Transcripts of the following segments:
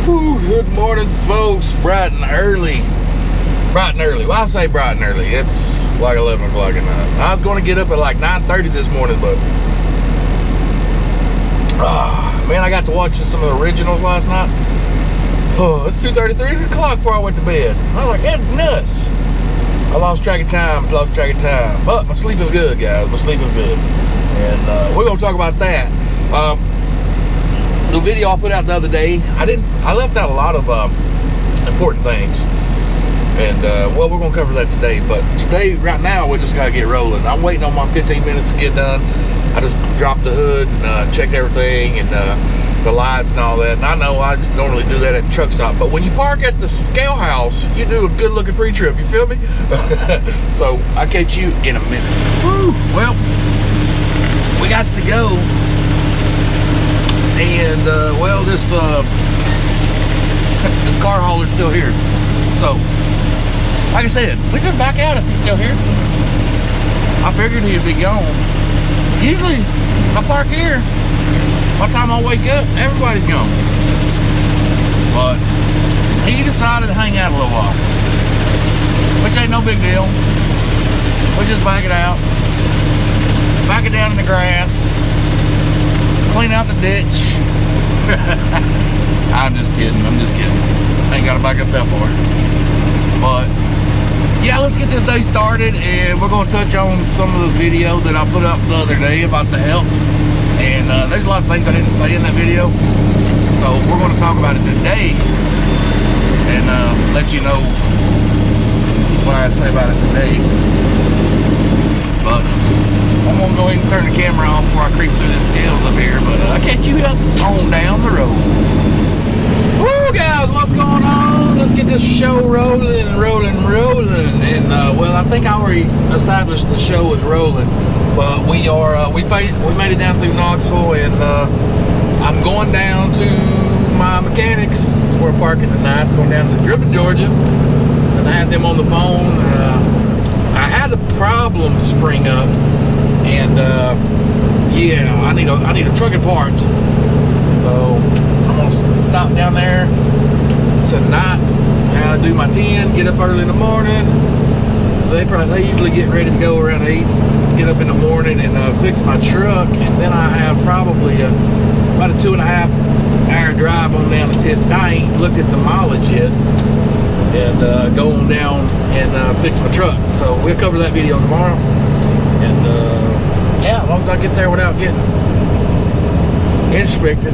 Good morning, folks. Bright and early. Well, I say bright and early. It's like 11 o'clock at night. I was going to get up at like 9:30 this morning, but man, I got to watch some of the originals last night. Oh, it's 2:30, 3 o'clock before I went to bed. I was like, that's nuts. I lost track of time. But my sleep is good, guys. My sleep is good. And we're going to talk about that. The video I put out the other day, I left out a lot of important things. And, well, we're going to cover that today. But today, right now, we just got to get rolling. I'm waiting on my 15 minutes to get done. I just dropped the hood and checked everything and the lights and all that. And I know I normally do that at the truck stop. But when you park at the scale house, you do a good-looking pre-trip. You feel me? So, I'll catch you in a minute. Woo! Well, we got to go. And, well, this car hauler's still here. So, like I said, we just back out if he's still here. I figured he'd be gone. Usually, I park here. By the time I wake up, everybody's gone. But he decided to hang out a little while, which ain't no big deal. We just back it out, back it down in the grass, clean out the ditch. I'm just kidding. Ain't gotta back up that far. But yeah, let's get this day started, and we're gonna touch on some of the video that I put up the other day about the help. And there's a lot of things I didn't say in that video, so we're going to talk about it today and let you know what I had to say about it today. But I'm going to go ahead and turn the camera off before I creep through the scales up here, but I'll catch you up on down the road. Woo, guys, what's going on? Let's get this show rolling. And well, I think I already established the show is rolling. But we made it down through Knoxville, and I'm going down to my mechanics. We're parking tonight, going down to Griffin, Georgia, and I had them on the phone. I had a problem spring up, and yeah, I need a truck and parts. So I'm gonna stop down there tonight. Do my 10, get up early in the morning. They usually get ready to go around 8. Get up in the morning and fix my truck, and then I have probably about a 2.5 hour drive on down to Tiff. I ain't looked at the mileage yet, and go on down and fix my truck. So we'll cover that video tomorrow, and yeah, as long as I get there without getting inspected.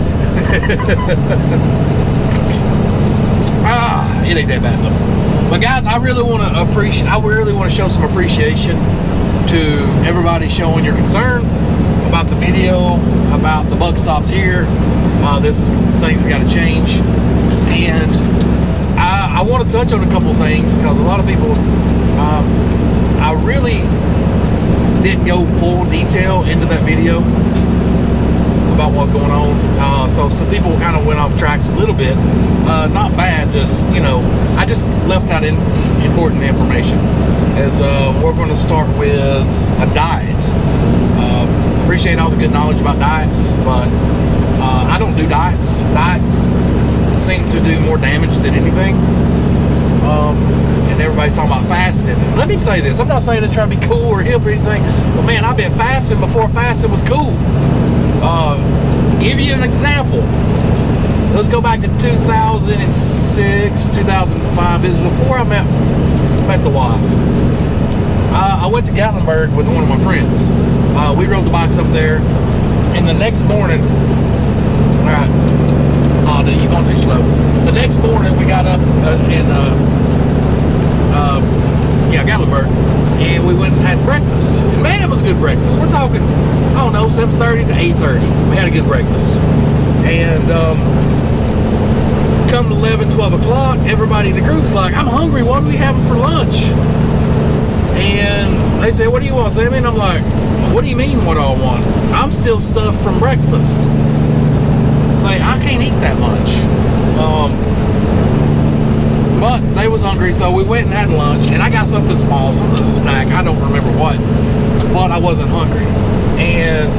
It ain't that bad though. But guys, I really want to show some appreciation to everybody showing your concern about the video, about the bug stops here. This is things that got to change, and I want to touch on a couple of things because a lot of people, I really didn't go full detail into that video about what's going on. So some people kind of went off tracks a little bit. Not bad, just, I just left out important information. As we're going to start with a diet. Appreciate all the good knowledge about diets, but I don't do diets. Diets seem to do more damage than anything. And everybody's talking about fasting. Let me say this. I'm not saying to try to be cool or hip or anything, but man, I've been fasting before fasting was cool. Give you an example. Let's go back to 2006, 2005. This is before I met the wife. I went to Gatlinburg with one of my friends. We rode the bikes up there, and the next morning, all right, oh, dude, you're going too slow. The next morning, we got up in Gatlinburg, and we went and had breakfast. And man, it was a good breakfast. We're talking, I don't know, 7:30 to 8:30. We had a good breakfast. And come 11, 12 o'clock, everybody in the group's like, I'm hungry, what are we having for lunch? And they say, what do you want, Sammy? And I'm like, what do you mean what do I want? I'm still stuffed from breakfast. Say, I can't eat that much. But they was hungry, so we went and had lunch, and I got something small, something, a snack, I don't remember what, but I wasn't hungry. And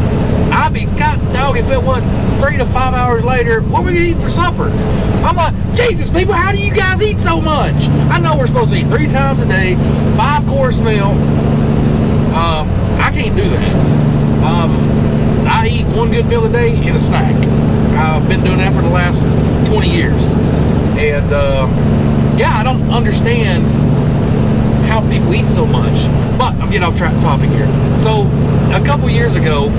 I I'd be, God dog, if it wasn't 3 to 5 hours later, what were we eating for supper? I'm like, Jesus, people, how do you guys eat so much? I know we're supposed to eat 3 times a day, 5-course meal. I can't do that. I eat 1 good meal a day and a snack. I've been doing that for the last 20 years. And yeah, I don't understand how people eat so much. But I'm getting off topic here. So a couple years ago,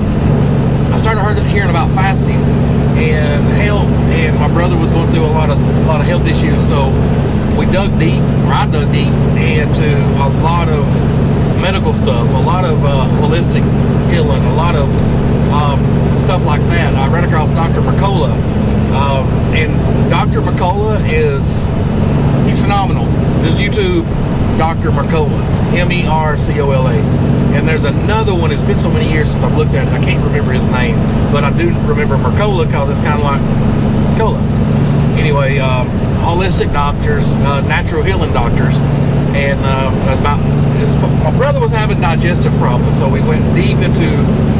I started hearing about fasting and health, and my brother was going through a lot of health issues. So we dug deep, or I dug deep into a lot of medical stuff, a lot of holistic healing, a lot of stuff like that. I ran across Dr. Mercola, and Dr. Mercola he's phenomenal. Just YouTube Dr. Mercola, Mercola. And there's another one, it's been so many years since I've looked at it, I can't remember his name, but I do remember Mercola because it's kind of like cola. Anyway, holistic doctors, natural healing doctors, and my brother was having digestive problems, so we went deep into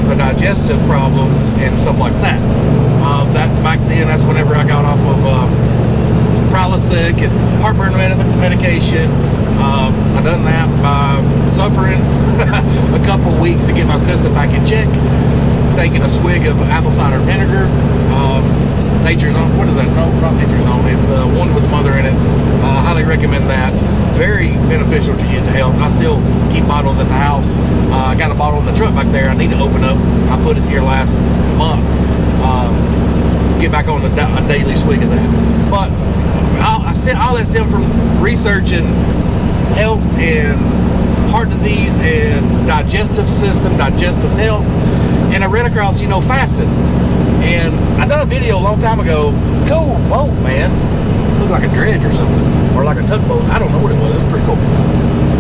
the digestive problems and stuff like that. Back then, that's whenever I got off of Prilosec and heartburn medication. I done that by suffering a couple weeks to get my system back in check, taking a swig of apple cider vinegar. Nature's Own, what is that? No, not Nature's Own. It's one with mother in it. I highly recommend that. Very beneficial to your health. I still keep bottles at the house. I got a bottle in the truck back there I need to open up. I put it here last month. Get back on a daily swig of that. But all that stemmed from researching health and heart disease and digestive system, digestive health, and I ran across, fasting. And I done a video a long time ago. Cool boat, man. Looked like a dredge or something, or like a tugboat. I don't know what it was. It's pretty cool.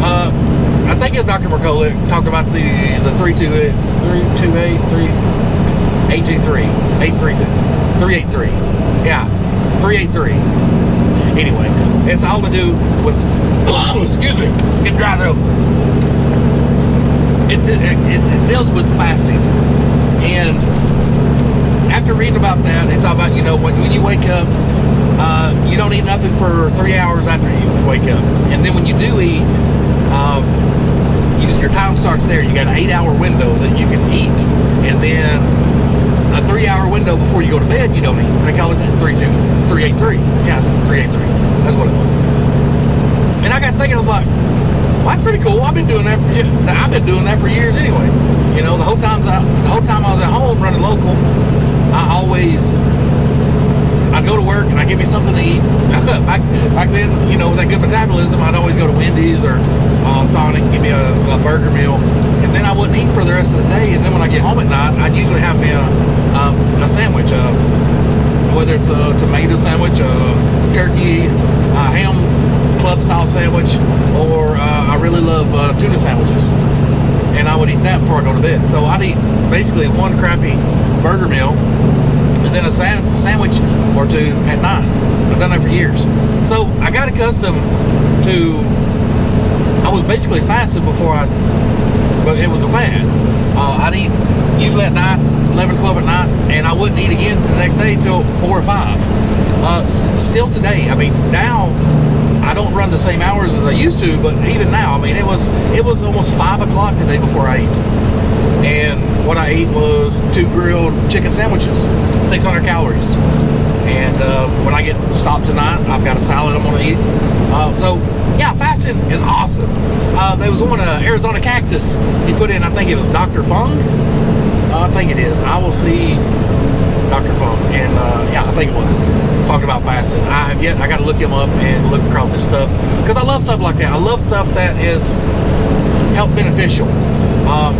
I think it's Dr. Mercola talked about the 383. Yeah, 383. Anyway, it's all to do with, excuse me, getting dry throat. It deals with fasting. And after reading about that, they talk about, when you wake up, you don't eat nothing for 3 hours after you wake up. And then when you do eat, your time starts there. You got an 8-hour window that you can eat. And then a 3-hour window before you go to bed, you don't eat. They call it 383. Yeah, it's 383. That's what it was. And I got thinking, I was like, well, that's pretty cool. I've been doing that for years anyway. The whole time I was at home running local, I'd go to work and I'd give me something to eat. back then, with that good metabolism, I'd always go to Wendy's or Sonic and give me a burger meal, and then I wouldn't eat for the rest of the day. And then when I get home at night, I'd usually have me a sandwich, whether it's a tomato sandwich, a turkey, ham club style sandwich, or I really love tuna sandwiches. And I would eat that before I go to bed. So I'd eat basically one crappy burger meal and then a sandwich or two at night. I've done that for years. So I got accustomed to, I was basically fasting but it was a fad. I'd eat usually at night, 11, 12 at night, and I wouldn't eat again the next day till 4 or 5. Still today, now I don't run the same hours as I used to, but even now, it was almost 5 o'clock today before I ate. And what I ate was 2 grilled chicken sandwiches, 600 calories. And when I get stopped tonight, I've got a salad I'm gonna eat. So yeah, fasting is awesome. There was one Arizona Cactus he put in, I think it was Dr. Fung. I think it is. I will see Dr. Fung, and yeah, I think it was talking about fasting. I got to look him up and look across his stuff, because I love stuff like that. I love stuff that is health beneficial.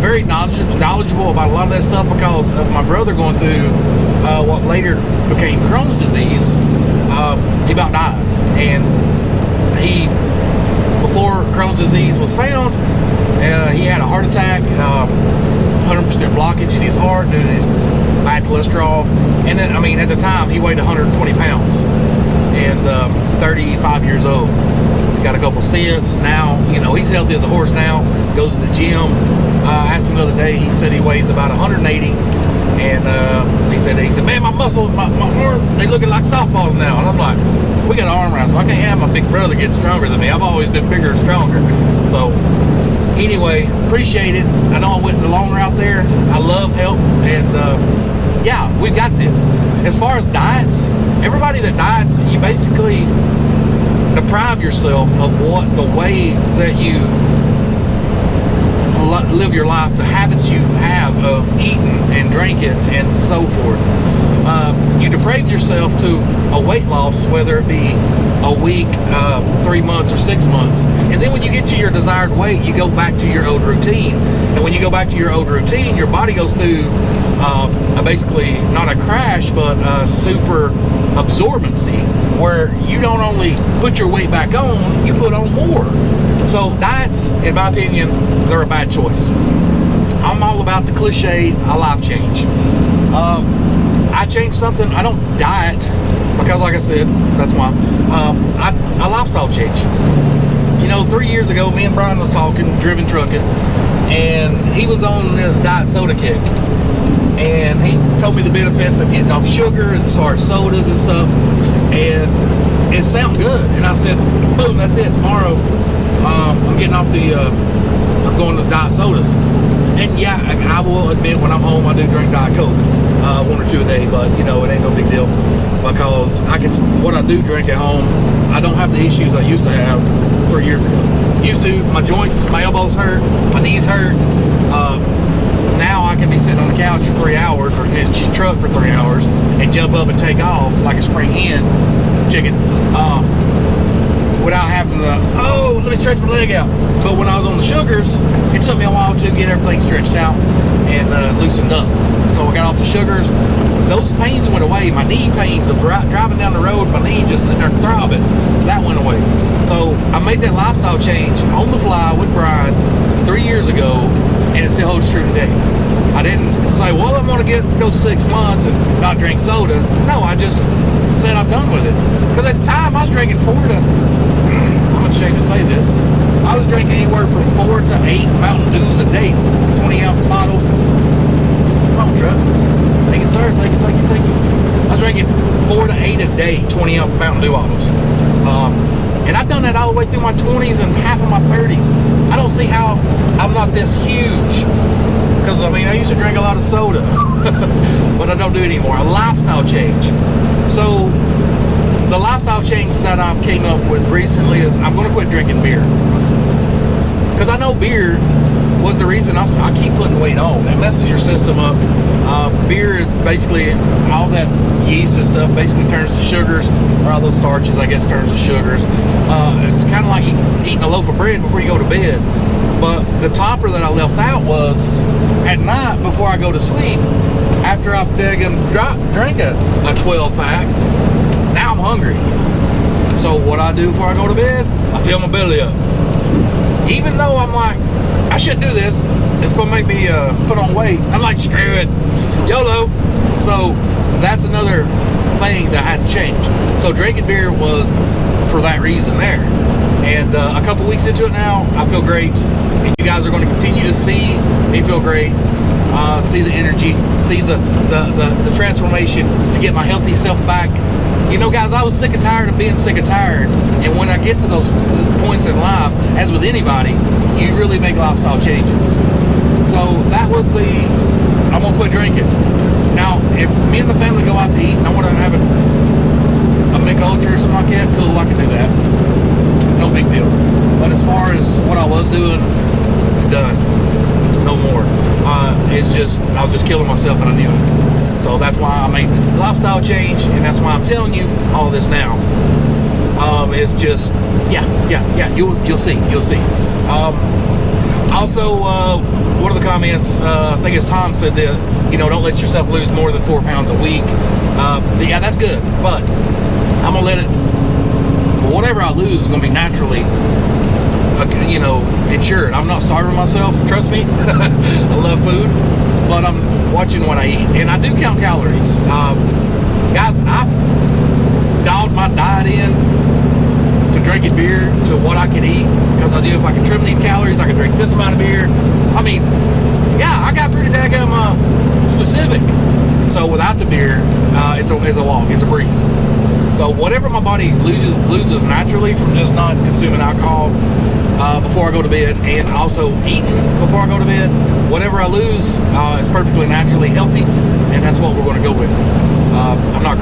Very knowledgeable about a lot of that stuff, because of my brother going through what later became Crohn's disease. He about died, and before Crohn's disease was found, he had a heart attack, 100% blockage in his heart due to his bad cholesterol. And then, at the time, he weighed 120 pounds and 35 years old. He's got a couple stents now. He's healthy as a horse now, goes to the gym. I asked him the other day, he said he weighs about 180, And he said, man, my muscles, my arm, they looking like softballs now. And I'm like, we got an arm wrestle. I can't have my big brother get stronger than me. I've always been bigger and stronger. So anyway, appreciate it. I know I went the long route there. I love health, and yeah, we've got this. As far as diets, everybody that diets, you basically deprive yourself of what the way that you live your life, the habits you have of eating and drinking and so forth. You deprave yourself to a weight loss, whether it be a week, 3 months, or 6 months. And then when you get to your desired weight, you go back to your old routine. And when you go back to your old routine, your body goes through basically not a crash, but a super absorbency, where you don't only put your weight back on, you put on more. So diets, in my opinion, they're a bad choice. I'm all about the cliche, a life change. I changed something. I don't diet because, like I said, that's why. A lifestyle change. You know, 3 years ago, me and Brian was talking, driven trucking, and he was on this diet soda kick. And he told me the benefits of getting off sugar and as far as sodas and stuff. And it sounded good. And I said, boom, that's it. Tomorrow, I'm getting off I'm going to diet sodas. And yeah, I will admit, when I'm home, I do drink Diet Coke, 1 or 2 a day, but you know, it ain't no big deal, because what I do drink at home, I don't have the issues I used to have 3 years ago. Used to, my joints, my elbows hurt, my knees hurt. Now I can be sitting on the couch for 3 hours, or in this truck for 3 hours, and jump up and take off like a spring hen chicken, without having to, oh, let me stretch my leg out. But when I was on the sugars, it took me a while to get everything stretched out and loosened up. So I got off the sugars. Those pains went away. My knee pains of driving down the road, my knee just sitting there throbbing, that went away. So I made that lifestyle change on the fly with Brian 3 years ago, and it still holds true today. I didn't say, well, I'm going to go 6 months and not drink soda. No, I just said I'm done with it. Because at the time, I was drinking 4 to, I'm ashamed to say this, I was drinking anywhere from 4 to 8 Mountain Dews a day, 20-ounce bottles. Come on, truck. Thank you, sir. Thank you, thank you, thank you. I was drinking 4 to 8 a day, 20-ounce Mountain Dew bottles. And I've done that all the way through my 20s and half of my 30s. I don't see how I'm not this huge. Because, I mean, I used to drink a lot of soda. But I don't do it anymore. A lifestyle change. So, the lifestyle change that I came up with recently is I'm going to quit drinking beer. Because I know beer was the reason I keep putting weight on. It messes your system up. Beer, basically, all that yeast and stuff basically turns to sugars, or all those starches, I guess, turns to sugars. It's kind of like eating a loaf of bread before you go to bed. But the topper that I left out was at night before I go to sleep, after I've drank a 12-pack, now I'm hungry. So what I do before I go to bed, I fill my belly up. Even though I'm like, I shouldn't do this, it's going to make me put on weight. I'm like, screw it, YOLO. So that's another thing that I had to change. So drinking beer was for that reason there. And a couple weeks into it now, I feel great. And you guys are going to continue to see me feel great. See the energy, see the transformation to get my healthy self back. You know, guys, I was sick and tired of being sick and tired. And when I get to those points in life, as with anybody, you really make lifestyle changes. So that was I'm going to quit drinking. Now, if me and the family go out to eat and I want to have a Mick Ultra or something like that, cool, I can do that. No big deal. But as far as what I was doing, it's done. No more. It's just, I was just killing myself and I knew it. So that's why I made this lifestyle change, and that's why I'm telling you all this now. It's just, yeah, you'll see. Also, one of the comments, I think it's Tom, said that, you know, don't let yourself lose more than 4 pounds a week. Yeah, that's good, but I'm gonna let it, whatever I lose is gonna be naturally, you know, insured. I'm not starving myself, trust me. I love food, but I'm watching what I eat, and I do count calories. Guys, I dialed my diet in to drinking beer to what I can eat, because I knew if I could trim these calories, I could drink this amount of beer. I mean, yeah, I got pretty daggum specific. So without the beer, it's a walk, it's a breeze. So whatever my body loses naturally from just not consuming alcohol before I go to bed, and also eating before I go to bed, whatever I lose is perfectly naturally healthy, and that's what we're going to go with. I'm not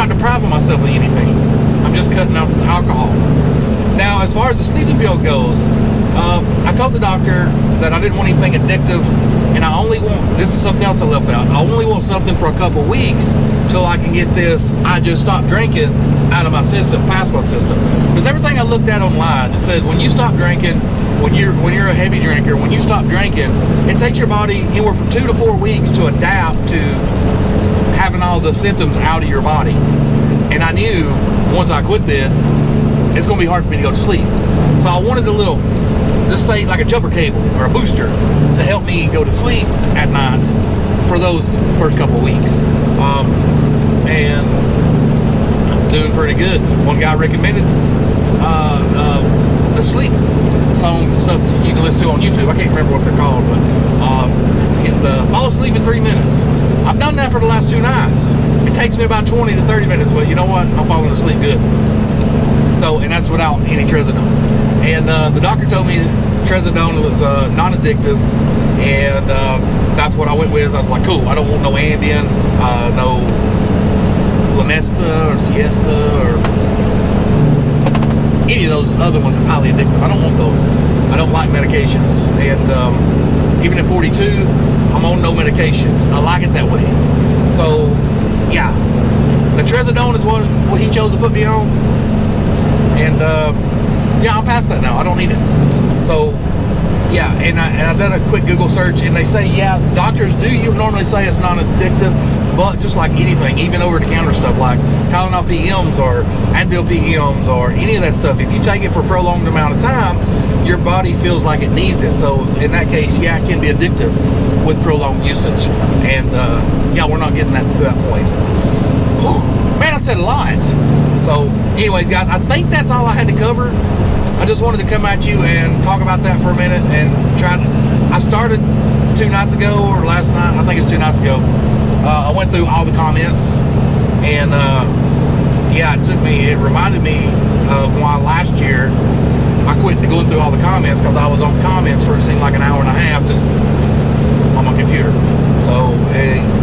depriving myself of anything. I'm just cutting out alcohol. Now, as far as the sleeping pill goes, I told the doctor that I didn't want anything addictive, and I only want, this is something else I left out, I only want something for a couple of weeks till I can get this I just stopped drinking out of my system, past my system. Because everything I looked at online, it said when you stop drinking, when you're a heavy drinker, when you stop drinking, it takes your body anywhere from 2 to 4 weeks to adapt to having all the symptoms out of your body. And I knew once I quit this, it's going to be hard for me to go to sleep. So I wanted a little, just say like a jumper cable or a booster to help me go to sleep at night for those first couple of weeks. And I'm doing pretty good. One guy recommended the sleep songs and stuff you can listen to on YouTube. I can't remember what they're called, but fall asleep in 3 minutes. I've done that for the last 2 nights. It takes me about 20 to 30 minutes, but you know what? I'm falling asleep good. So, and that's without any trazodone. And the doctor told me trazodone was non-addictive, and that's what I went with. I was like, cool, I don't want no Ambien, no Lunesta or Siesta or any of those other ones that's highly addictive. I don't want those. I don't like medications, and even at 42, I'm on no medications. I like it that way. So, yeah, the trazodone is what he chose to put me on. And yeah, I'm past that now. I don't need it. So yeah, and I've done a quick Google search, and they say, yeah, doctors do normally say it's non-addictive, but just like anything, even over-the-counter stuff like Tylenol PMs or Advil PMs or any of that stuff, if you take it for a prolonged amount of time, your body feels like it needs it. So in that case, yeah, it can be addictive with prolonged usage. And yeah, we're not getting that to that point. Whew, man, I said a lot. So anyways, guys, I think that's all I had to cover. I just wanted to come at you and talk about that for a minute and try to, I started 2 nights ago or last night, I think it's 2 nights ago. I went through all the comments, and yeah, it reminded me of why last year I quit going through all the comments, because I was on comments for it seemed like an hour and a half just on my computer. So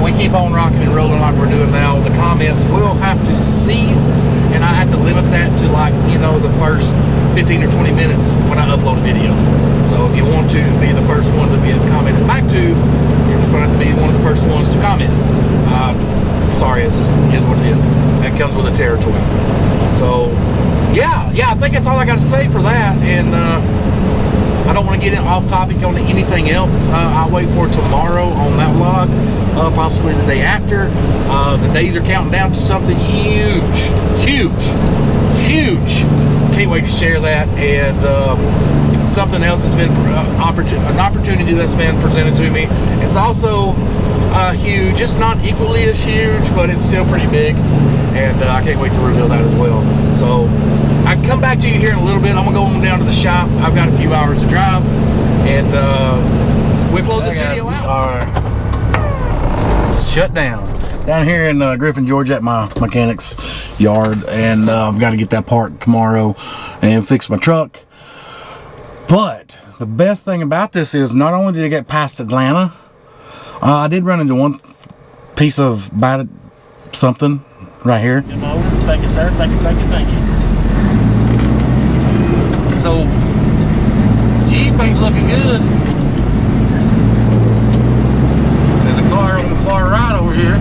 we keep on rocking and rolling like we're doing now. The comments will have to cease, and I have to limit that to, like, you know, the first 15 or 20 minutes when I upload a video. So if you want to be the first one to be commented back to, you're just going to have to be one of the first ones to comment. Sorry, it's just is what it is. That comes with the territory. So yeah, I think that's all I got to say for that. And I don't want to get off topic on anything else. I'll wait for tomorrow on that vlog, possibly the day after. The days are counting down to something huge. Can't wait to share that. And something else has been an opportunity that's been presented to me. It's also huge. It's not equally as huge, but it's still pretty big. And I can't wait to reveal that as well. So I can come back to you here in a little bit. I'm gonna go on down to the shop. I've got a few hours to drive, and we'll close this video out. Shut down here in Griffin, Georgia, at my mechanic's yard, and I've got to get that part tomorrow and fix my truck. But the best thing about this is not only did I get past Atlanta, I did run into one piece of bad something right here. Thank you, sir. Thank you. So Jeep ain't looking good. There's a car on the far right over here.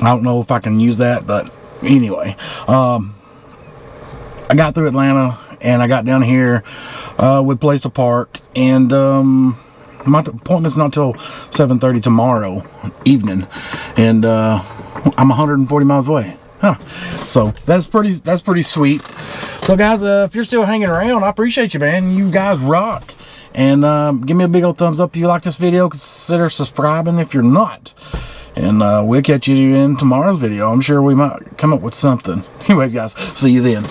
I don't know if I can use that, but anyway, I got through Atlanta and I got down here with place to park, and my appointment's not till 7:30 tomorrow evening, and I'm 140 miles away. So that's pretty sweet. So guys, if you're still hanging around, I appreciate you, man. You guys rock. And give me a big old thumbs up if you like this video. Consider subscribing if you're not. And we'll catch you in tomorrow's video. I'm sure we might come up with something. Anyways, guys, see you then.